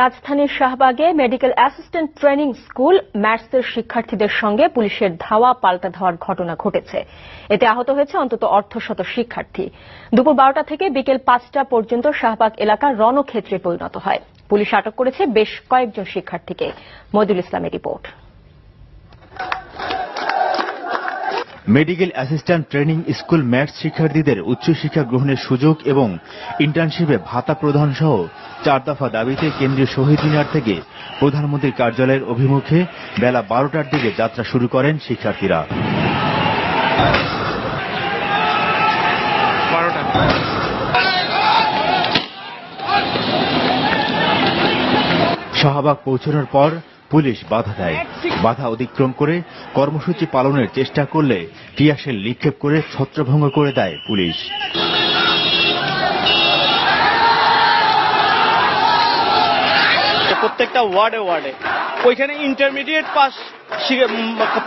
রাজধানীর শাহবাগে medical assistant training school ম্যাটসের শিক্ষার্থীদের সঙ্গে পুলিশের ধাওয়া পাল্টা ধাওয়ার ঘটনা ঘটেছে। এতে আহত হয়েছে অন্তত অর্ধশত শিক্ষার্থী। দুপুর 12টা থেকে বিকেল 5টা পর্যন্ত শাহবাগ এলাকা রণক্ষেত্রে পরিণত হয়। পুলিশ আটক করেছে বেশ কয়েকজন শিক্ষার্থীকে। মইদুল ইসলামের report. Medical assistant training school mats শিক্ষার্থীদের উচ্চশিক্ষা গ্রহণের সুযোগ এবং ইন্টার্নশিপে ভাতা প্রদান সহ 4 দফা দাবিতে কেন্দ্রীয় শহীদ মিনার থেকে প্রধানমন্ত্রীর কার্যালয়ের অভিমুখে বেলা 12টার দিকে যাত্রা শুরু করেন শিক্ষার্থীরা। শাহবাগ পৌঁছানোর পর পুলিশ বাধা দেয়। বাধা অতিক্রম করে কর্মসূচি পালনের চেষ্টা করলে টিয়ারশেল নিক্ষেপ করে ছত্রভঙ্গ করে দেয় পুলিশ। প্রত্যেকটা ওয়ার্ডে ওইখানে ইন্টারমিডিয়েট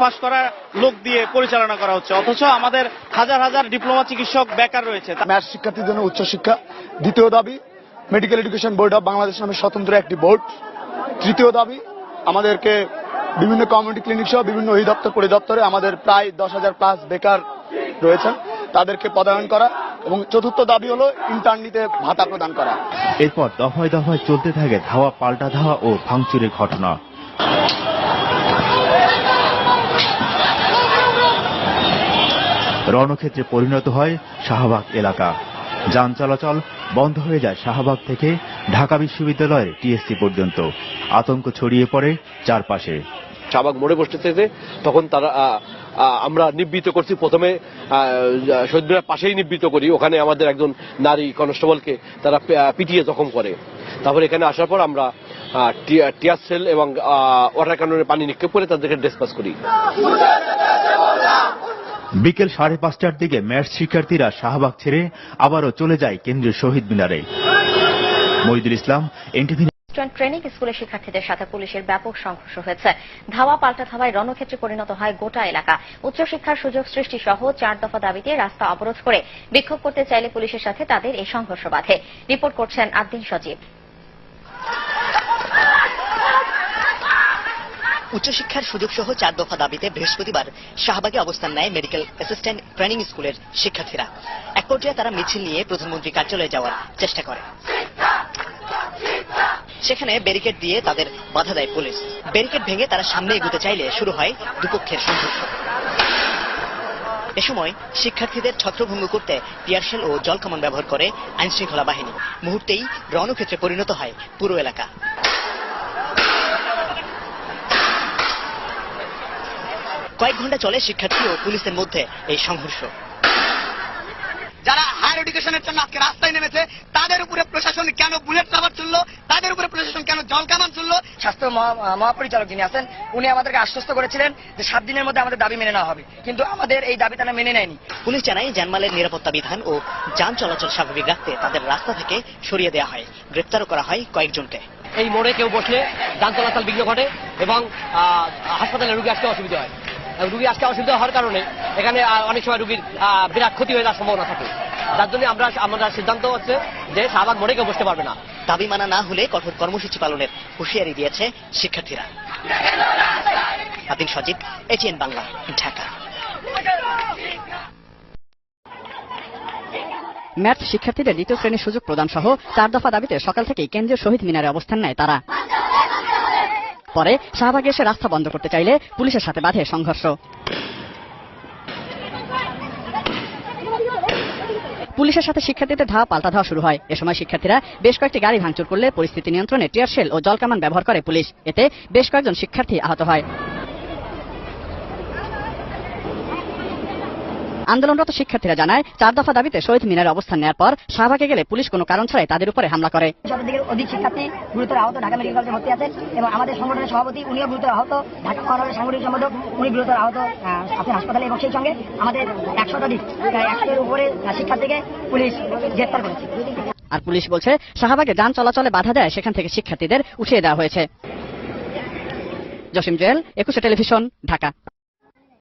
পাস করা লোক দিয়ে পরিচালনা করা হচ্ছে, অথচ আমাদের হাজার হাজার ডিপ্লোমা চিকিৎসক বেকার রয়েছে। ম্যাথস শিক্ষার্থীদের জন্য উচ্চশিক্ষা। দ্বিতীয় দাবি medical education board of Bangladesh নামে স্বতন্ত্র একটি বোর্ড। তৃতীয় দাবি আমাদেরকে বিভিন্ন কমিউনিটি ক্লিনিক সহ বিভিন্ন অধিদপ্তর পরিদপ্তরে আমাদের প্রায় 10,000+ বেকার রয়েছেন, তাদেরকে পদায়ন করা। এবং চতুর্থ দাবি হলো ইন্টার্নিতে ভাতা প্রদান করা। এরপর দফায় দফায় চলতে থাকে ধাওয়া পাল্টা ধাওয়া ও ভাঙচুরের ঘটনা। রণক্ষেত্রে পরিণত হয় শাহবাগ এলাকা। যান চলাচল বন্ধ হয়ে যায় শাহবাগ থেকে ঢাকা বিশ্ববিদ্যালয়ের টিএসসি পর্যন্ত। আতঙ্ক ছড়িয়ে পড়ে চারপাশে। শাহবাগ মোড়ে বসতেছে, তখন তারা আমরা নিবৃত্ত করছি। প্রথমে শহীদ মিনার পাশেই নিবৃত্ত করি, ওখানে আমাদের একজন নারী কনস্টেবলকে তারা পিটিয়ে জখম করে। তারপর এখানে আসার পর আমরা টিয়ার সেল এবং ওয়াটার ক্যাননের পানি নিক্ষেপ করে তাদেরকে ডিসপাস করি। বিকেল 5:30টার দিকে ম্যাথস শিক্ষার্থীরা শাহবাগ ছেড়ে আবারও চলে যায় কেন্দ্রীয় শহীদ মিনারে। মইদুল ইসলাম, এনটিভি। ট্রেনিং স্কুলের শিক্ষার্থীদের সাথে পুলিশের ব্যাপক সংঘর্ষ হয়েছে। ধাওয়া পাল্টা ধাওয়ায় রণক্ষেত্রে পরিণত হয় গোটা এলাকা। উচ্চশিক্ষার সুযোগ সৃষ্টি সহ 4 দফা দাবিতে রাস্তা অবরোধ করে বিক্ষোভ করতে চাইলে পুলিশের সাথে তাদের এই সংঘর্ষ বাধে। রিপোর্ট করছেন আদ্দিন সজীব। উচ্চশিক্ষার সুযোগ সহ 4 দফা দাবিতে বৃহস্পতিবার শাহবাগে অবস্থান নেয় মেডিকেল অ্যাসিস্ট্যান্ট ট্রেনিং স্কুলের শিক্ষার্থীরা। এক পর্যায়ে তারা মিছিল নিয়ে প্রধানমন্ত্রী কার্যালয়ে যাওয়ার চেষ্টা করে। সেখানে ব্যারিকেড দিয়ে তাদের বাধা দেয় পুলিশ। ব্যারিকেড ভেঙে তারা সামনে এগোতে চাইলে শুরু হয় দুপক্ষের সংঘর্ষ। এ সময় শিক্ষার্থীদের ছত্রভঙ্গ করতে টিয়ারশেল ও জলকামান ব্যবহার করে আইনশৃঙ্খলা বাহিনী। মুহূর্তেই রণক্ষেত্রে পরিণত হয় পুরো এলাকা। কয়েক ঘন্টা চলে শিক্ষার্থী ও পুলিশের মধ্যে এই সংঘর্ষ। যারা হায়ার এডুকেশনের জন্য আজকে রাস্তায় নেমেছে তাদের উপরে প্রশাসন কেন বুলেট রাবার চললো, তাদের উপরে প্রশাসন কেন জলকামান চললো? স্বাস্থ্য মহাপরিচালক যিনি আছেন উনি আমাদেরকে আশ্বস্ত করেছিলেন যে 7 দিনের মধ্যে আমাদের দাবি মেনে নেওয়া হবে, কিন্তু আমাদের এই দাবি তারা মেনে নেয়নি। পুলিশ জানায় জানমালের নিরাপত্তা বিধান ও যান চলাচল স্বাভাবিক রাখতে তাদের রাস্তা থেকে সরিয়ে দেওয়া হয়। গ্রেপ্তারও করা হয় কয়েকজনকে। এই মোড়ে কেউ বসলে যান চলাচল বিঘ্ন ঘটে এবং হাসপাতালে রোগী আসতে অসুবিধা হয়। রুগী আসতে অসুবিধা হওয়ার কারণে এখানে অনেক সময় রুগীর বিরাট ক্ষতি হয়ে যাওয়ার সম্ভাবনা থাকে। যার জন্য আমরা সিদ্ধান্ত হচ্ছে যে শাহবাগ মোড়ে কেউ বসতে পারবে না। দাবি মানা না হলে কঠোর কর্মসূচি পালনের হুঁশিয়ারি দিয়েছে শিক্ষার্থীরা। আদিন সজীব, এটিএন বাংলা, ঢাকা। ম্যাথস শিক্ষার্থীদের দ্বিতীয় শ্রেণীর সুযোগ প্রদান সহ 4 দফা দাবিতে সকাল থেকেই কেন্দ্রীয় শহীদ মিনারে অবস্থান নেয় তারা। পরে শাহবাগে এসে রাস্তা বন্ধ করতে চাইলে পুলিশের সাথে বাধে সংঘর্ষ। পুলিশের সাথে শিক্ষার্থীদের ধাওয়া পাল্টা ধাওয়া শুরু হয়। এ সময় শিক্ষার্থীরা বেশ কয়েকটি গাড়ি ভাঙচুর করলে পরিস্থিতি নিয়ন্ত্রণে টিয়ারশেল ও জলকামান ব্যবহার করে পুলিশ। এতে বেশ কয়েকজন শিক্ষার্থী আহত হয়। আন্দোলনরত শিক্ষার্থীরা জানায় 4 দফা দাবিতে শহীদ মিনারে অবস্থান নেওয়ার পর শাহবাগে গেলে পুলিশ কোনো কারণ ছাড়াই তাদের উপরে হামলা করে। অধিক শিক্ষার্থী গুরুতর আহত ঢাকা মেডিকেল কলেজে ভর্তি আছেন এবং আমাদের সংগঠনের সভাপতি উনিও গুরুতর আহত। ঢাকা মহানগরের সাংগঠনিক সম্পাদক উনি গুরুতর আহত আছেন হাসপাতালে এবং সেই সঙ্গে আমাদের 100 উপরে শিক্ষার্থীকে পুলিশ গ্রেফতার করেছে। আর পুলিশ বলছে শাহবাগে যান চলাচলে বাধা দেয় সেখান থেকে শিক্ষার্থীদের উঠিয়ে দেওয়া হয়েছে। জসিম জুয়েল, 21 টেলিভিশন, ঢাকা।